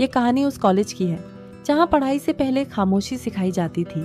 ये कहानी उस कॉलेज की है जहाँ पढ़ाई से पहले खामोशी सिखाई जाती थी।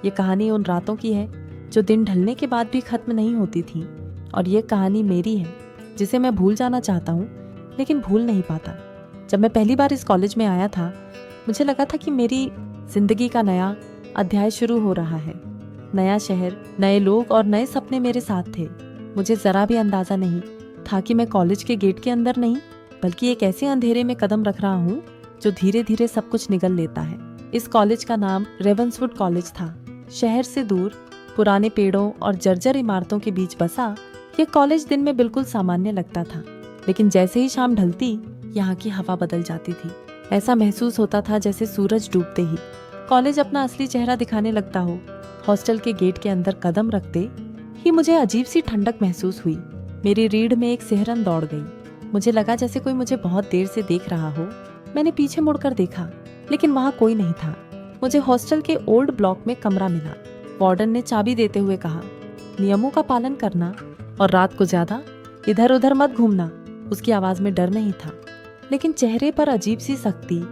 ये कहानी उन रातों की है जो दिन ढलने के बाद भी खत्म नहीं होती थी। और ये कहानी मेरी है जिसे मैं भूल जाना चाहता हूँ लेकिन भूल नहीं पाता। जब मैं पहली बार इस कॉलेज में आया था मुझे लगा था कि मेरी जिंदगी का नया अध्याय शुरू हो रहा है। नया शहर, नए लोग और नए सपने मेरे साथ थे। मुझे जरा भी अंदाजा नहीं था कि मैं कॉलेज के गेट के अंदर नहीं बल्कि एक ऐसे अंधेरे में कदम रख रहा हूँ जो धीरे धीरे सब कुछ निगल लेता है। इस कॉलेज का नाम रेवंसवुड कॉलेज था। शहर से दूर, पुराने पेड़ों और जर्जर इमारतों के बीच बसा ये कॉलेज दिन में बिल्कुल सामान्य लगता था, लेकिन जैसे ही शाम ढलती यहाँ की हवा बदल जाती थी। ऐसा महसूस होता था जैसे सूरज डूबते ही कॉलेज अपना असली चेहरा दिखाने लगता हो। हॉस्टल के गेट के अंदर कदम रखते ही मुझे अजीब सी ठंडक महसूस हुई। मेरी रीढ़ में एक सिहरन दौड़ गई। मुझे लगा जैसे कोई मुझे बहुत देर से देख रहा हो। मैंने पीछे मुड़कर देखा लेकिन वहाँ कोई नहीं था। मुझे हॉस्टल के ओल्ड ब्लॉक में कमरा मिला। वार्डन ने चाबी देते हुए कहा, नियमों का पालन करना और रात को ज्यादा इधर उधर मत घूमना। उसकी आवाज में डर नहीं था लेकिन चेहरे पर अजीब सी सख्ती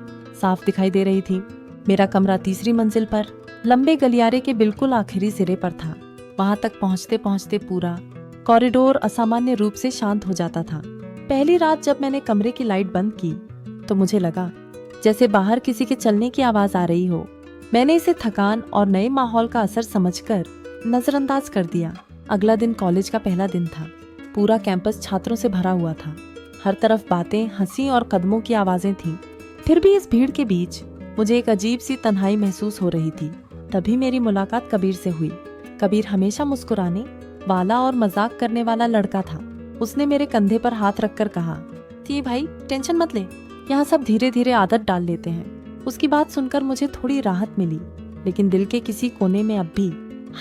साफ दिखाई दे रही थी। मेरा कमरा तीसरी मंजिल पर लंबे गलियारे के बिल्कुल आखिरी सिरे पर था। वहां तक पहुंचते पहुंचते पूरा कॉरिडोर असामान्य रूप से शांत हो जाता था। पहली रात जब मैंने कमरे की लाइट बंद की तो मुझे लगा जैसे बाहर किसी के चलने की आवाज आ रही हो। मैंने इसे थकान और नए माहौल का असर समझकर नजरअंदाज कर दिया। अगला दिन कॉलेज का पहला दिन था। पूरा कैंपस छात्रों से भरा हुआ था। हर तरफ बातें, हंसी और कदमों की आवाजें थीं। फिर भी इस भीड़ के बीच मुझे एक अजीब सी तन्हाई महसूस हो रही थी। तभी मेरी मुलाकात कबीर से हुई। कबीर हमेशा मुस्कुराने वाला और मजाक करने वाला लड़का था। उसने मेरे कंधे पर हाथ रखकर कहा, "ती भाई, टेंशन मत ले, यहाँ सब धीरे धीरे आदत डाल लेते हैं।" उसकी बात सुनकर मुझे थोड़ी राहत मिली, लेकिन दिल के किसी कोने में अब भी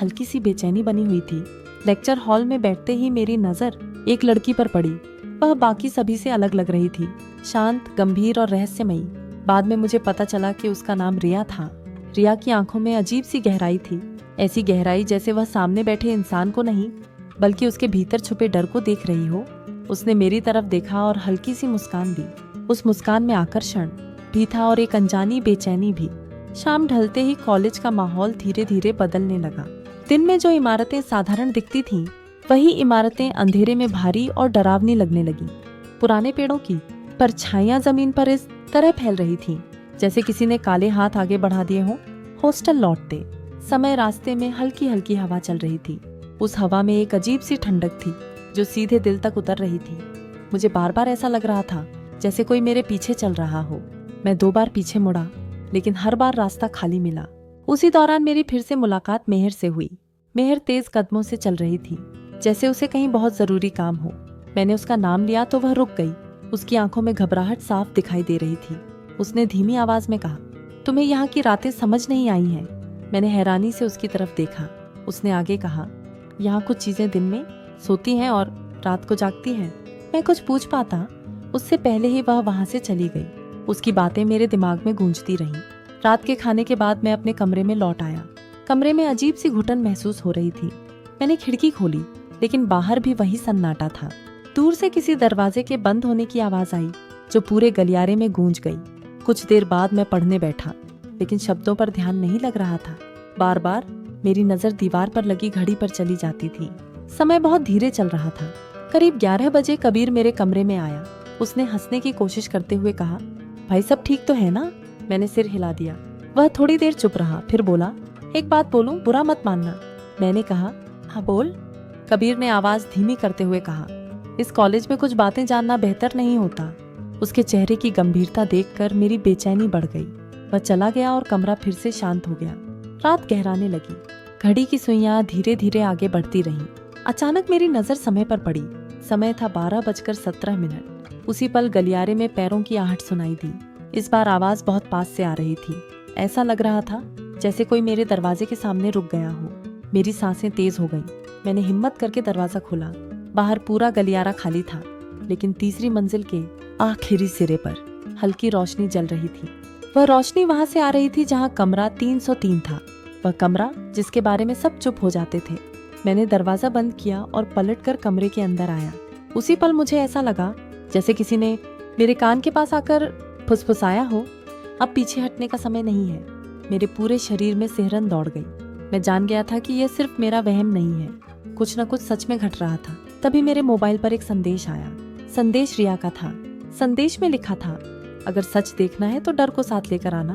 हल्की सी बेचैनी बनी हुई थी। लेक्चर हॉल में बैठते ही मेरी नजर एक लड़की पर पड़ी। वह बाकी सभी से अलग लग रही थी, शांत, गंभीर और रहस्यमयी। बाद में मुझे पता चला कि उसका नाम रिया था। रिया की आंखों में अजीब सी गहराई थी, ऐसी गहराई जैसे वह सामने बैठे इंसान को नहीं बल्कि उसके भीतर छुपे डर को देख रही हो। उसने मेरी तरफ देखा और हल्की सी मुस्कान दी। उस मुस्कान में आकर्षण भी था और एक अनजानी बेचैनी भी। शाम ढलते ही कॉलेज का माहौल धीरे धीरे बदलने लगा। दिन में जो इमारतें साधारण दिखती थीं, वही इमारतें अंधेरे में भारी और डरावनी लगने लगी। पुराने पेड़ों की परछाइयां जमीन पर इस तरह फैल रही थीं, जैसे किसी ने काले हाथ आगे बढ़ा दिए हों। हॉस्टल लौटते समय रास्ते में हल्की हल्की हवा चल रही थी। उस हवा में एक अजीब सी ठंडक थी जो सीधे दिल तक उतर रही थी। मुझे बार बार ऐसा लग रहा था जैसे कोई मेरे पीछे चल रहा हो। मैं 2 बार पीछे मुड़ा लेकिन हर बार रास्ता खाली मिला। उसी दौरान मेरी फिर से मुलाकात मेहर से हुई। मेहर तेज कदमों से चल रही थी, जैसे उसे कहीं बहुत जरूरी काम हो। मैंने उसका नाम लिया तो वह रुक गई। उसकी आंखों में घबराहट साफ दिखाई दे रही थी। उसने धीमी आवाज में कहा, "तुम्हें यहाँ की रातें समझ नहीं आई हैं?" मैंने हैरानी से उसकी तरफ देखा। उसने आगे कहा, "यहाँ कुछ चीजें दिन में सोती हैं और रात को जागती हैं।" मैं कुछ पूछ पाता उससे पहले ही वह वहां से चली गई। उसकी बातें मेरे दिमाग में गूंजती रहीं। रात के खाने के बाद मैं अपने कमरे में लौट आया। कमरे में अजीब सी घुटन महसूस हो रही थी। मैंने खिड़की खोली लेकिन बाहर भी वही सन्नाटा था। दूर से किसी दरवाजे के बंद होने की आवाज आई जो पूरे गलियारे में गूंज गई। कुछ देर बाद मैं पढ़ने बैठा लेकिन शब्दों पर ध्यान नहीं लग रहा था। बार बार मेरी नजर दीवार पर लगी घड़ी पर चली जाती थी। समय बहुत धीरे चल रहा था। करीब 11 बजे कबीर मेरे कमरे में आया। उसने हंसने की कोशिश करते हुए कहा, "भाई सब ठीक तो है ना?" मैंने सिर हिला दिया। वह थोड़ी देर चुप रहा, फिर बोला, "एक बात बोलूं, बुरा मत मानना।" मैंने कहा, "हाँ बोल।" कबीर ने आवाज धीमी करते हुए कहा, "इस कॉलेज में कुछ बातें जानना बेहतर नहीं होता।" उसके चेहरे की गंभीरता देखकर मेरी बेचैनी बढ़ गई। वह चला गया और कमरा फिर से शांत हो गया। रात गहराने लगी। घड़ी की सुइयां धीरे धीरे आगे बढ़ती रहीं। अचानक मेरी नजर समय पर पड़ी। समय था 12:17। उसी पल गलियारे में पैरों की आहट सुनाई दी। इस बार आवाज बहुत पास से आ रही थी। ऐसा लग रहा था जैसे कोई मेरे दरवाजे के सामने रुक गया हो। मेरी सांसें तेज हो गईं। मैंने हिम्मत करके दरवाजा खोला। बाहर पूरा गलियारा खाली था, लेकिन तीसरी मंजिल के आखिरी सिरे पर हल्की रोशनी जल रही थी। वह रोशनी वहां से आ रही थी जहां कमरा 303 था। वह कमरा जिसके बारे में सब चुप हो जाते थे। मैंने दरवाजा बंद किया और पलटकर कमरे के अंदर आया। उसी पल मुझे ऐसा लगा जैसे किसी ने मेरे कान के पास आकर फुसफुसाया हो, अब पीछे हटने का समय नहीं है। मेरे पूरे शरीर में सिहरन दौड़ गई। मैं जान गया था कि यह सिर्फ मेरा वहम नहीं है, कुछ न कुछ सच में घट रहा था। तभी मेरे मोबाइल पर एक संदेश आया। संदेश रिया का था। संदेश में लिखा था, अगर सच देखना है तो डर को साथ लेकर आना।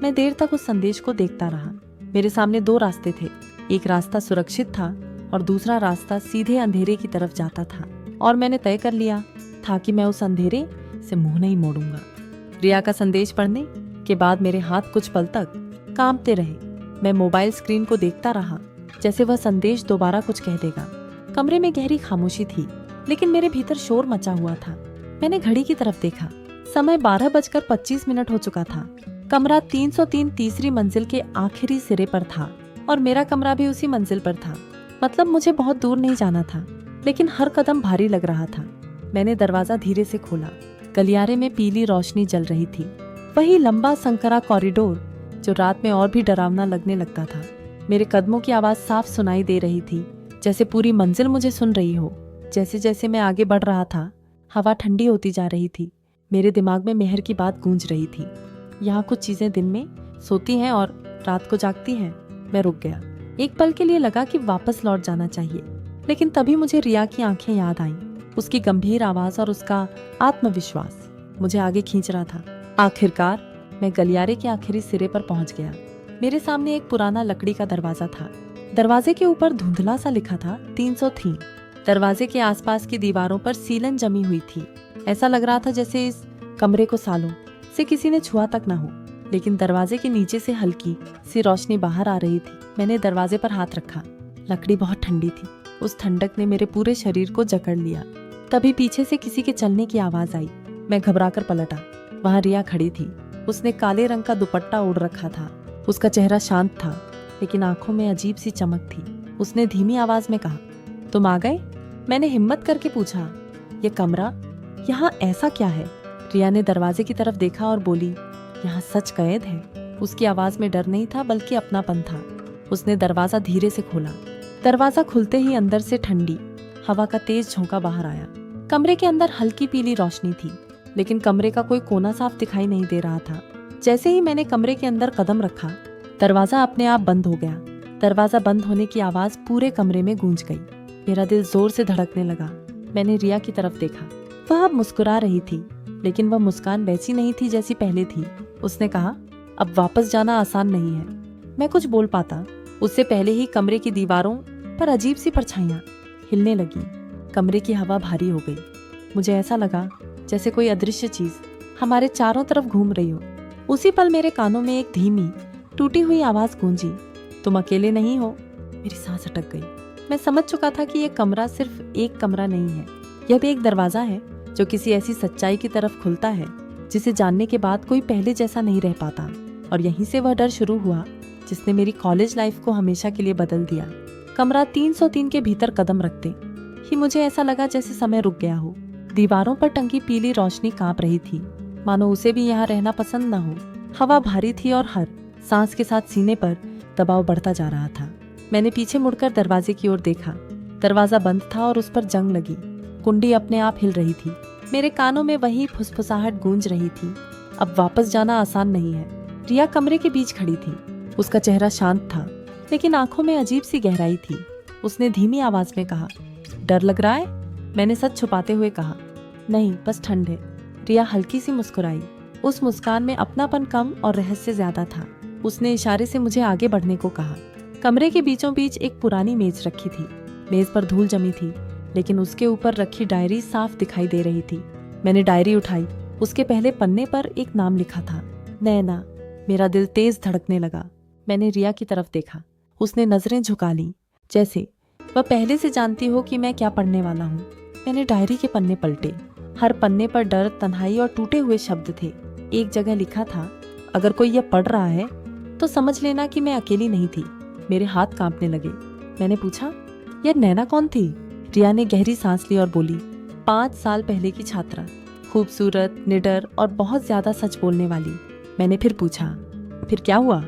मैं देर तक उस संदेश को देखता रहा। मेरे सामने 2 रास्ते थे। एक रास्ता सुरक्षित था और दूसरा रास्ता सीधे अंधेरे की तरफ जाता था, और मैंने तय कर लिया था कि मैं उस अंधेरे से मुंह नहीं मोड़ूंगा। रिया का संदेश पढ़ने के बाद मेरे हाथ कुछ पल तक कांपते रहे। मैं मोबाइल स्क्रीन को देखता रहा, जैसे वह संदेश दोबारा कुछ कह देगा। कमरे में गहरी खामोशी थी, लेकिन मेरे भीतर शोर मचा हुआ था। मैंने घड़ी की तरफ देखा। समय 12:25 हो चुका था। कमरा 303 तीसरी मंजिल के आखिरी सिरे पर था और मेरा कमरा भी उसी मंजिल पर था। मतलब मुझे बहुत दूर नहीं जाना था, लेकिन हर कदम भारी लग रहा था। मैंने दरवाजा धीरे से खोला। गलियारे में पीली रोशनी जल रही थी। वही लंबा संकरा कॉरिडोर जो रात में और भी डरावना लगने लगता था। मेरे कदमों की आवाज साफ सुनाई दे रही थी, जैसे पूरी मंजिल मुझे सुन रही हो। जैसे जैसे मैं आगे बढ़ रहा था, हवा ठंडी होती जा रही थी। मेरे दिमाग में मेहर की बात गूंज रही थी। यहाँ कुछ चीजें दिन में सोती हैं और रात को जागती हैं। मैं रुक गया। एक पल के लिए लगा कि वापस लौट जाना चाहिए, लेकिन तभी मुझे रिया की आंखें याद आईं। उसकी गंभीर आवाज और उसका आत्मविश्वास मुझे आगे खींच रहा था। आखिरकार मैं गलियारे के आखिरी सिरे पर पहुंच गया। मेरे सामने एक पुराना लकड़ी का दरवाजा था। दरवाजे के ऊपर धुंधला सा लिखा था 303। दरवाजे के आसपास की दीवारों पर सीलन जमी हुई थी। ऐसा लग रहा था जैसे इस कमरे को सालों से किसी ने छुआ तक न हो। लेकिन दरवाजे के नीचे से हल्की सी रोशनी बाहर आ रही थी। मैंने दरवाजे पर हाथ रखा। लकड़ी बहुत ठंडी थी। उस ठंडक ने मेरे पूरे शरीर को जकड़ लिया। तभी पीछे से किसी के चलने की आवाज आई। मैं घबराकर पलटा। वहां रिया खड़ी थी। उसने काले रंग का दुपट्टा ओढ़ रखा था। उसका चेहरा शांत था, लेकिन आंखों में अजीब सी चमक थी। उसने धीमी आवाज में कहा, तुम आ गए? मैंने हिम्मत करके पूछा, ये कमरा यहाँ ऐसा क्या है? रिया ने दरवाजे की तरफ देखा और बोली, यहाँ सच कैद है। उसकी आवाज में डर नहीं था, बल्कि अपनापन था। उसने दरवाजा धीरे से खोला। दरवाजा खुलते ही अंदर से ठंडी हवा का तेज झोंका बाहर आया। कमरे के अंदर हल्की पीली रोशनी थी, लेकिन कमरे का कोई कोना साफ दिखाई नहीं दे रहा था। जैसे ही मैंने कमरे के अंदर कदम रखा, दरवाजा अपने आप बंद हो गया। दरवाजा बंद होने की आवाज पूरे कमरे में गूंज गई। मेरा दिल जोर से धड़कने लगा। मैंने रिया की तरफ देखा। वह अब मुस्कुरा रही थी, लेकिन वह मुस्कान वैसी नहीं थी जैसी पहले थी। उसने कहा, अब वापस जाना आसान नहीं है। मैं कुछ बोल पाता, उससे पहले ही कमरे की दीवारों पर अजीब सी परछाइयां हिलने लगी। कमरे की हवा भारी हो गई। मुझे ऐसा लगा जैसे कोई अदृश्य चीज हमारे चारों तरफ घूम रही हो। उसी पल मेरे कानों में एक धीमी टूटी हुई आवाज गूंजी, तुम अकेले नहीं हो। मेरी सांस अटक गई। मैं समझ चुका था कि यह कमरा सिर्फ एक कमरा नहीं है, यह भी एक दरवाजा है जो किसी ऐसी सच्चाई की तरफ खुलता है जिसे जानने के बाद कोई पहले जैसा नहीं रह पाता। और यहीं से वह डर शुरू हुआ जिसने मेरी कॉलेज लाइफ को हमेशा के लिए बदल दिया। कमरा 303 के भीतर कदम रखते ही मुझे ऐसा लगा जैसे समय रुक गया हो। दीवारों पर टंगी पीली रोशनी कांप रही थी, मानो उसे भी यहाँ रहना पसंद न हो। हवा भारी थी और हर सांस के साथ सीने पर दबाव बढ़ता जा रहा था। मैंने पीछे मुड़कर दरवाजे की ओर देखा। दरवाजा बंद था और उस पर जंग लगी। कुंडी अपने आप हिल रही थी। मेरे कानों में वही फुसफुसाहट गूंज रही थी, अब वापस जाना आसान नहीं है। रिया कमरे के बीच खड़ी थी। उसका चेहरा शांत था, लेकिन आंखों में अजीब सी गहराई थी। उसने धीमी आवाज में कहा, डर लग रहा है? मैंने सच छुपाते हुए कहा, नहीं, बस ठंड है। रिया हल्की सी मुस्कुराई। उस मुस्कान में अपनापन कम और रहस्य ज्यादा था। उसने इशारे से मुझे आगे बढ़ने को कहा। कमरे के बीचों बीच एक पुरानी मेज रखी थी। मेज पर धूल जमी थी, लेकिन उसके ऊपर रखी डायरी साफ दिखाई दे रही थी। मैंने डायरी उठाई। उसके पहले पन्ने पर एक नाम लिखा था, नैना। मेरा दिल तेज धड़कने लगा। मैंने रिया की तरफ देखा। उसने नजरें झुका ली, जैसे वह पहले से जानती हो कि मैं क्या पढ़ने वाला हूँ। मैंने डायरी के पन्ने पलटे। हर पन्ने पर डर, तन्हाई और टूटे हुए शब्द थे। एक जगह लिखा था, अगर कोई यह पढ़ रहा है तो समझ लेना कि मैं अकेली नहीं थी। मेरे हाथ कांपने लगे। मैंने पूछा, यह नैना कौन थी? रिया ने गहरी सांस ली और बोली, 5 साल पहले की छात्रा, खूबसूरत, निडर और बहुत ज्यादा सच बोलने वाली। मैंने फिर पूछा, फिर क्या हुआ?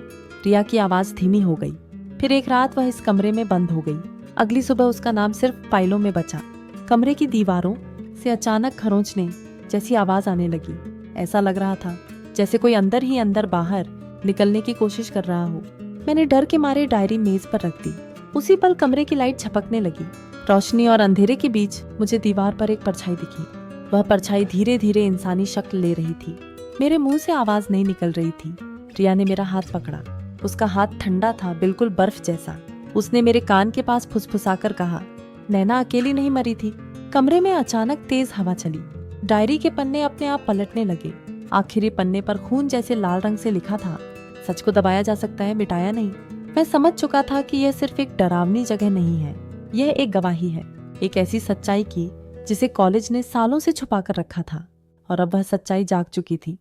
रिया की आवाज धीमी हो गई। फिर एक रात वह इस कमरे में बंद हो गई। अगली सुबह उसका नाम सिर्फ फाइलों में बचा। कमरे की दीवारों से अचानक खरोंचने जैसी आवाज आने लगी। ऐसा लग रहा था जैसे कोई अंदर ही अंदर बाहर निकलने की कोशिश कर रहा हो। मैंने डर के मारे डायरी मेज पर रख दी। उसी पल कमरे की लाइट झपकने लगी। रोशनी और अंधेरे के बीच मुझे दीवार पर एक परछाई दिखी। वह परछाई धीरे धीरे इंसानी शक्ल ले रही थी। मेरे मुंह से आवाज नहीं निकल रही थी। रिया ने मेरा हाथ पकड़ा। उसका हाथ ठंडा था, बिल्कुल बर्फ जैसा। उसने मेरे कान के पास फुसफुसाकर कहा, नैना अकेली नहीं मरी थी। कमरे में अचानक तेज हवा चली। डायरी के पन्ने अपने आप पलटने लगे। आखिरी पन्ने पर खून जैसे लाल रंग से लिखा था, सच को दबाया जा सकता है, मिटाया नहीं। मैं समझ चुका था कि यह सिर्फ एक डरावनी जगह नहीं है, यह एक गवाही है, एक ऐसी सच्चाई की जिसे कॉलेज ने सालों से छुपा कर रखा था। और अब वह सच्चाई जाग चुकी थी।